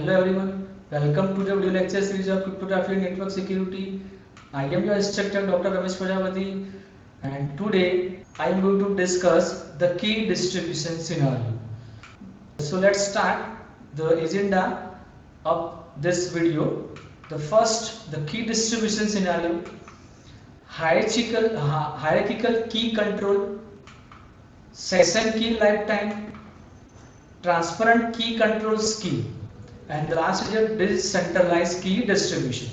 Hello everyone, welcome to the video lecture series of Cryptography and Network Security. I am your instructor Dr. Ramesh Prajapati, and today I am going to discuss the key distribution scenario. So let's start the agenda of this video. The key distribution scenario, hierarchical key control, session key lifetime, transparent key control scheme, and the last is decentralized key distribution.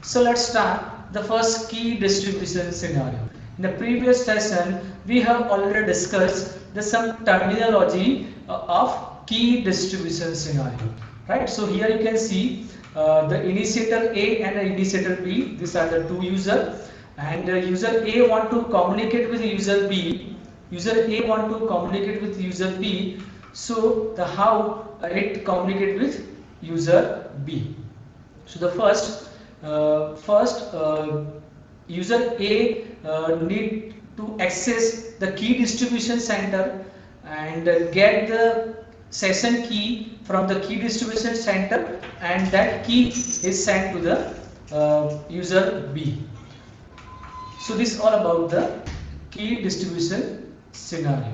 So let's start the first key distribution scenario. In the previous session, we have already discussed some terminology of key distribution scenario. Right? So here you can see the initiator A and the initiator B. These are the two users, and user A want to communicate with user B. User A want to communicate with user B. So the how it communicate with user B. So the first user A need to access the key distribution center and get the session key from the key distribution center, and that key is sent to the user B. So this is all about the key distribution scenario.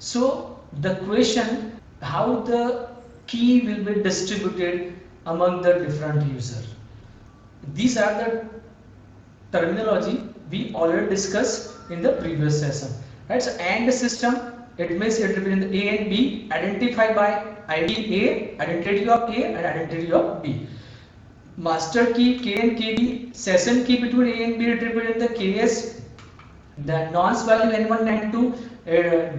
So the question, how the key will be distributed among the different users. These are the terminology we already discussed in the previous session. Right? So AND system, it means it represents A and B identified by ID A, identity of A and identity of B. Master key K and KB, session key between A and B represent the KS. The nonce value N1 and N2,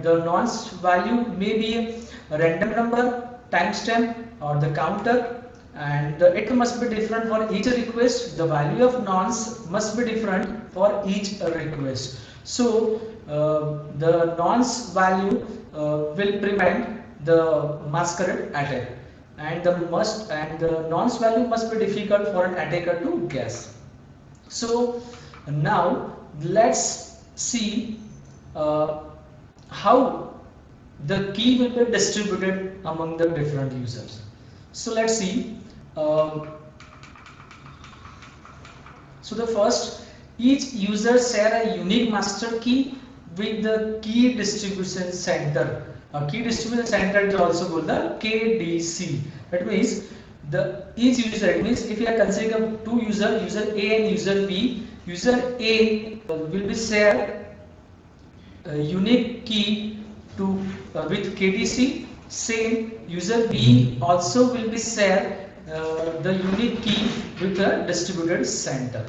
the nonce value may be a random number, timestamp or the counter, and it must be different for each request. The value of nonce must be different for each request. So the nonce value will prevent the masquerade attack, and the nonce value must be difficult for an attacker to guess. So now let's see how the key will be distributed among the different users. So let's see. So the first, each user share a unique master key with the key distribution center. Key distribution center is also called the KDC. That means each user. It means if you are considering two users, user A and user B, user A will be share a unique key to with KDC. Same user B also will be share the unique key with the distributed center.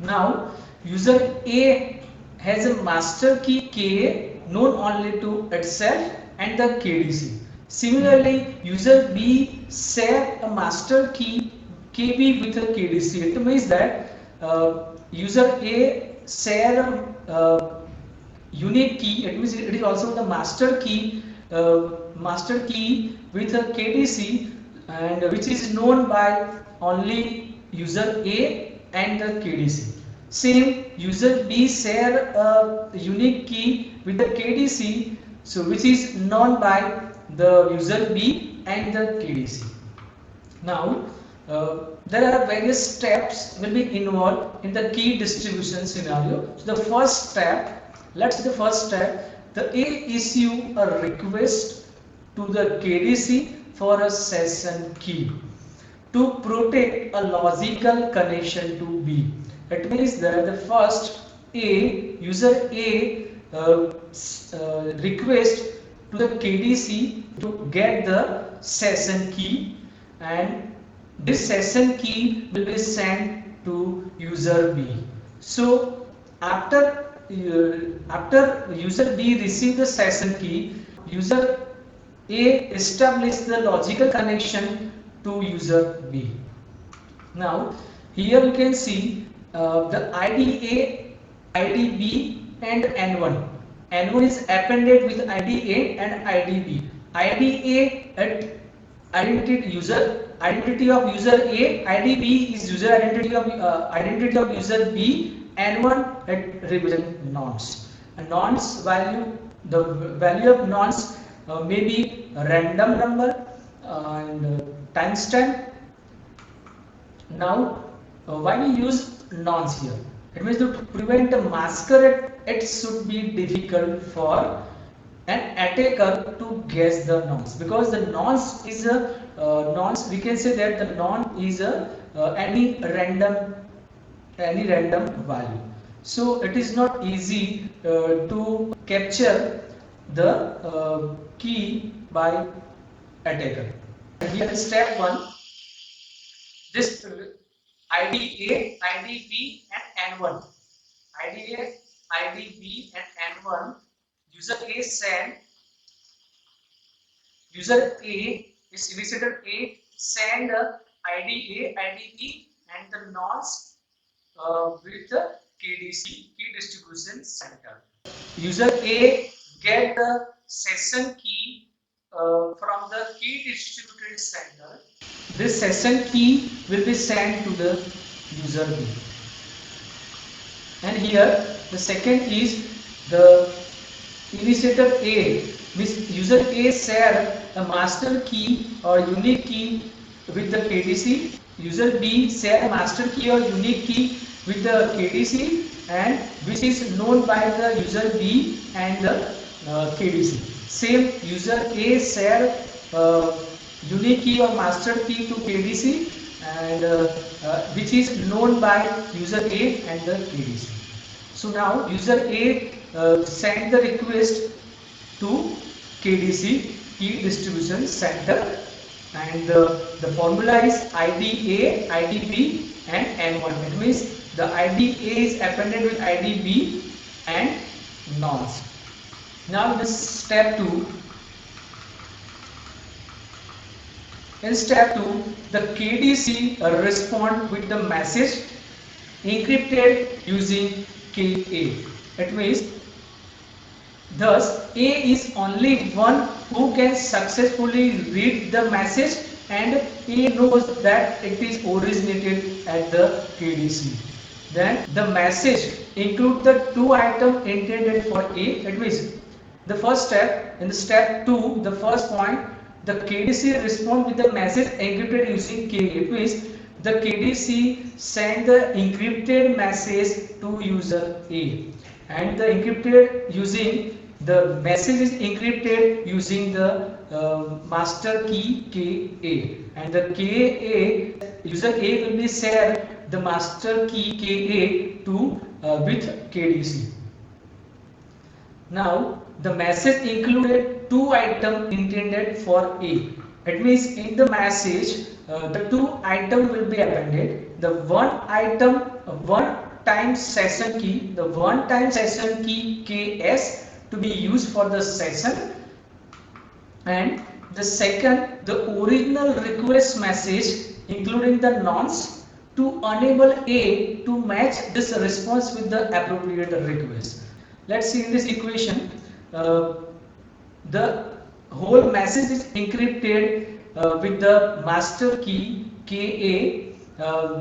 Now user A has a master key K known only to itself and the KDC. Similarly, user B share a master key KB with a KDC. It means that user A share a unique key. It means it is also the master key with a KDC, and which is known by only user A and the KDC. Same, user B share a unique key with the KDC, so which is known by the user B and the KDC. Now there are various steps will be involved in the key distribution scenario. So the first step, let's see the first step. The A issue a request to the KDC for a session key to protect a logical connection to B. It means that the first user A request to the KDC to get the session key, and this session key will be sent to user B. So after user B receive the session key, user A establish the logical connection to user B. Now here you can see the ID A, ID B and N1. N1 is appended with ID A and ID B. ID A at identity of user A, ID B is user identity of user B, N1 it represents nonce. A nonce value, the value of nonce may be a random number, and timestamp. Now, why we use nonce here? It means to prevent a masquerade, it should be difficult for an attacker to guess the nonce, because the nonce is a nonce. We can say that the nonce is a any random value. So it is not easy to capture the key by attacker. Here step 1, this IDA, IDB and N1. IDA, IDB and N1. User A send, user A is initiator A send IDA, IDB and the nonce with the KDC, key distribution center. User A get the session key from the key distributed center. This session key will be sent to the user B. And here the second is the initiator A, which user A share a master key or unique key with the KDC. User B share a master key or unique key with the KDC, and which is known by the user B and the KDC. Same, user A share unique key or master key to KDC, and which is known by user A and the KDC. So now user A send the request to KDC, key distribution center, and the formula is IDA, IDB and N1. It means the IDA is appended with IDB and nonce. Now in step 2, in step 2, the KDC respond with the message encrypted using KA. It means thus A is only one who can successfully read the message, and A knows that it is originated at the KDC. Then the message include the two items intended for A. It means the first step, in the step 2, the first point, the KDC respond with the message encrypted using KA. It means the KDC send the encrypted message to user A, and the encrypted using the message is encrypted using the master key KA, and the KA user A will be share the master key KA to with KDC. Now the message included two items intended for A. It means in the message the two items will be appended. The one item, one time session key, the one time session key KS to be used for the session, and the second, the original request message including the nonce to enable A to match this response with the appropriate request. Let's see in this equation, the whole message is encrypted with the master key KA,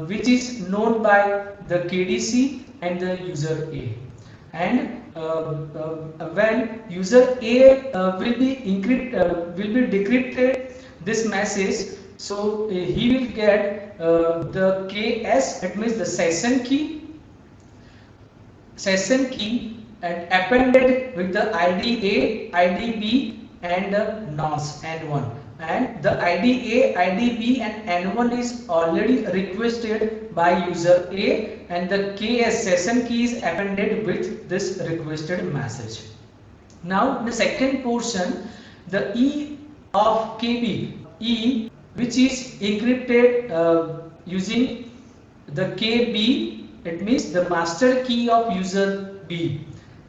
which is known by the KDC and the user A. And when user A will be decrypted this message, so he will get the KS, it means the session key and appended with the IDA, IDB and the nonce N1, and the IDA, IDB and N1 is already requested by user A, and the KS session key is appended with this requested message. Now the second portion, the E of KB, E which is encrypted using the KB, it means the master key of user B,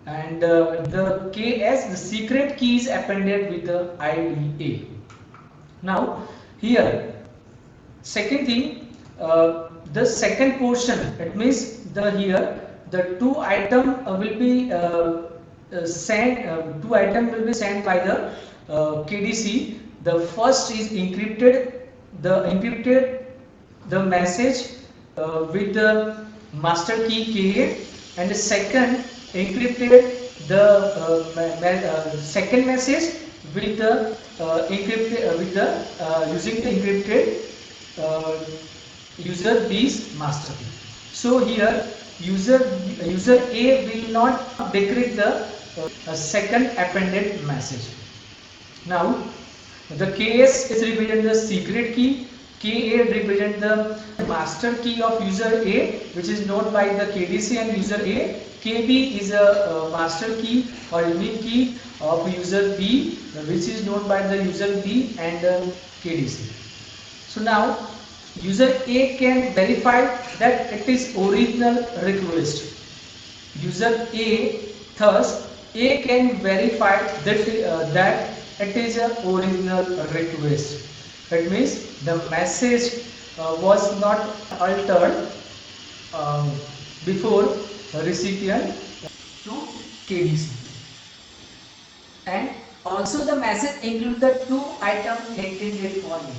and the KS, the secret key is appended with the IDA. Now here second thing, the second portion, it means the here the two item will be sent, two item will be sent by the KDC. The first is encrypted, the message with the master key KA, and the second encrypted the second message with the encrypted with the using the encrypted user B's master key. So here user user A will not decrypt the second appended message. Now the KS is represent the secret key, KA represent the master key of user A, which is known by the KDC and user A. KB is a master key or unique key of user B, which is known by the user B and KDC. So now user A can verify that it is original request. User A, thus A can verify that it is an original request. That means the message was not altered before recipient to KDC. And also the message includes the two items intended for you.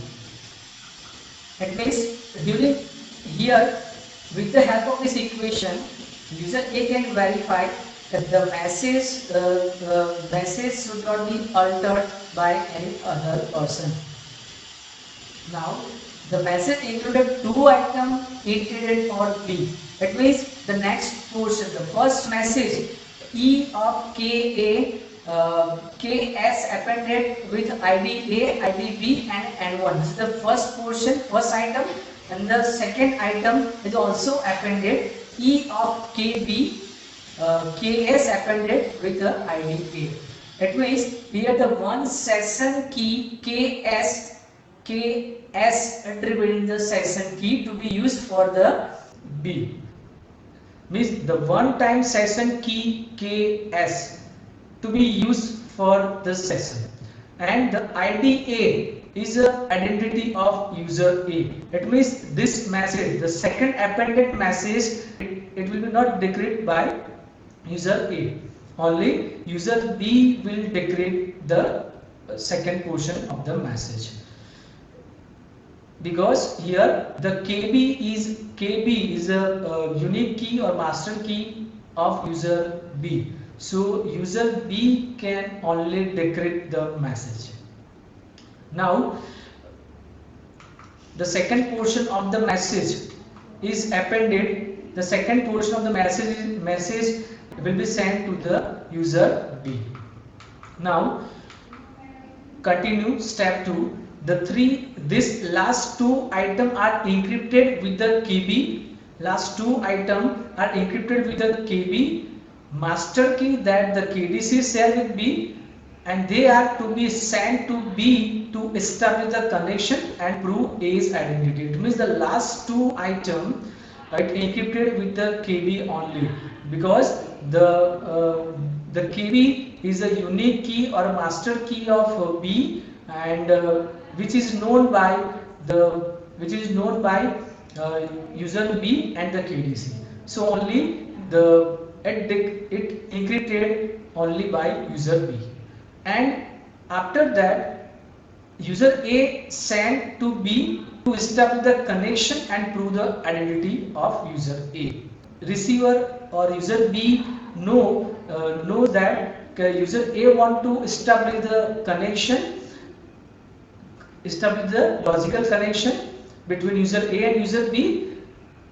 That means during here, with the help of this equation, user A can verify that the message should not be altered by any other person. Now the message included two items intended for B. That means the next portion, the first message E of KA KS appended with ID A, ID B and N1. This is the first portion, first item, and the second item is also appended E of KB, KS appended with the ID A. That means here the one session key KS attributing the session key to be used for the B. Means the one time session key KS to be used for the session, and the IDA is an identity of user A. It means this message, the second appended message, it will be not decrypted by user A. Only user B will decrypt the second portion of the message. Because here the KB is a unique key or master key of user B. So user B can only decrypt the message. Now the second portion of the message is appended. The second portion of the message will be sent to the user B. Now continue step 2. This last two items are encrypted with the KB. Last two items are encrypted with the KB master key that the KDC share with B, and they are to be sent to B to establish the connection and prove A's identity. It means the last two items are encrypted with the KB only, because the KB is a unique key or master key of B, and which is known by user B and the KDC. So only it encrypted only by user B, and after that user A sent to B to establish the connection and prove the identity of user A. Receiver or user B knows that user A want to establish the connection, establish the logical connection between user A and user B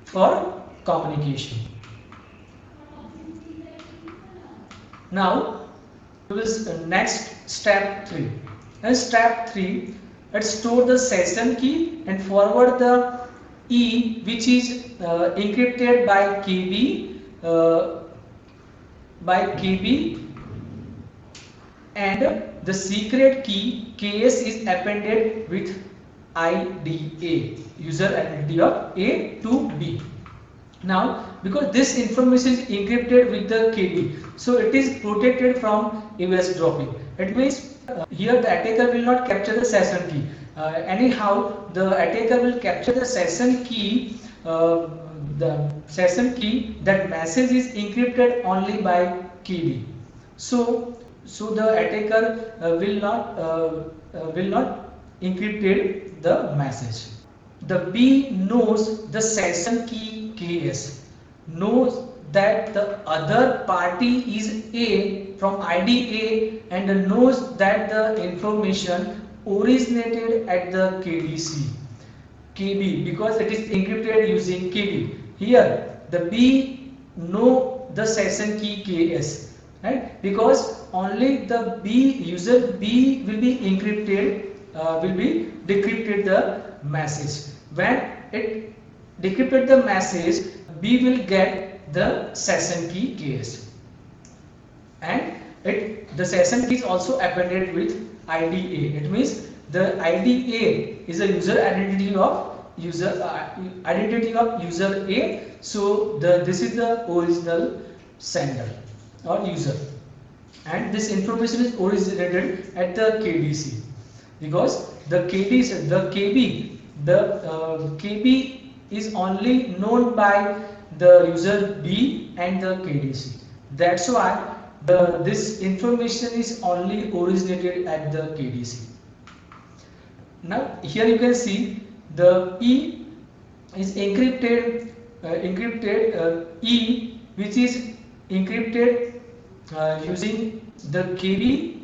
for communication. Now to this next step 3. And step 3, let's store the session key and forward the E, which is encrypted by KB, and the secret key KS is appended with IDA, user identity of A to B. Now because this information is encrypted with the KB, so it is protected from eavesdropping. It means here the attacker will not capture the session key. Anyhow the attacker will capture the session key, that message is encrypted only by KB. So the attacker will not encrypted the message. The B knows the session key KS, knows that the other party is A from ID A and knows that the information originated at the KDC. KB, because it is encrypted using KB. Here the B know the session key KS, right? Because only the B user B will be encrypted, will be decrypted the message. When it decrypted the message, B will get the session key KS, and the session key is also appended with IDA. It means the IDA is a user identity of user A. So this is the original sender or user, and this information is originated at the KDC, because the KDC, the KB, KB is only known by the user B and the KDC. That's why this information is only originated at the KDC. Now here you can see the E is encrypted, E, which is encrypted using the KB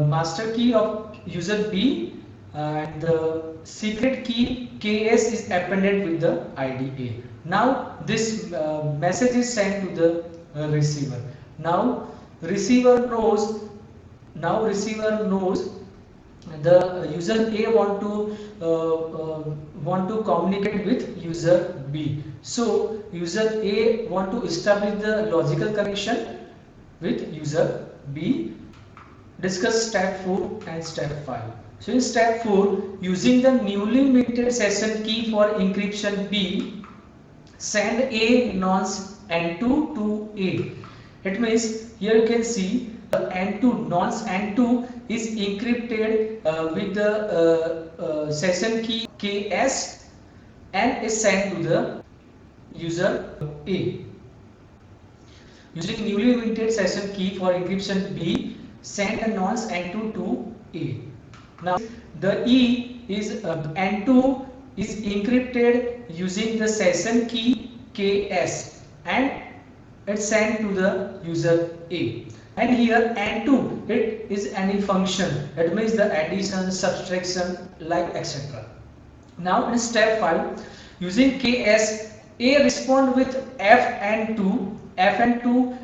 master key of user B, and the secret key KS is appended with the IDA. Now this message is sent to the receiver. Now receiver knows the user A want to communicate with user B. So user A want to establish the logical connection with user B. Discuss step 4 and step 5. So in step 4, using the newly minted session key for encryption B, send A nonce N2 to A. It means here you can see N2 nonce N2 is encrypted with the session key KS and is sent to the user A. Using newly minted session key for encryption B, send a nonce N2 to A. Now the E is N2 is encrypted using the session key KS and it's sent to the user A. And here N2, it is any function, that means the addition, subtraction, like etc. Now in step 5, using KS, A respond with Fn2. Fn2,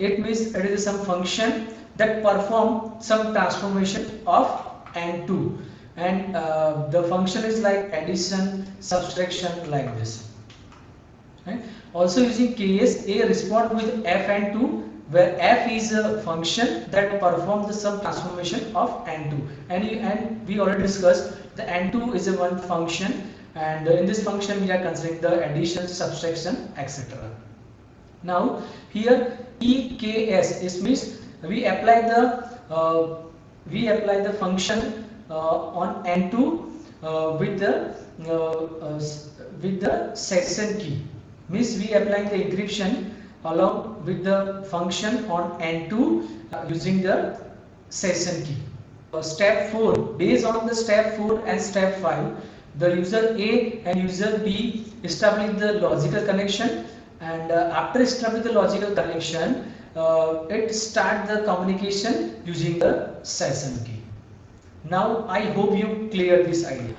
it means it is some function that perform some transformation of N2, and the function is like addition, subtraction, like this. Right? Also using KS, A respond with Fn2, where F is a function that performs some transformation of N2, and we already discussed the N2 is a one function, and in this function we are considering the addition, subtraction, etc. Now here EKS, it means we apply the function on N2 with the session key, means we apply the encryption along with the function on N2 using the session key. Step 4, based on the step 4 and step 5, the user A and user B establish the logical connection, and after establishing the logical connection, it start the communication using the session key. Now I hope you clear this idea.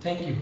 Thank you.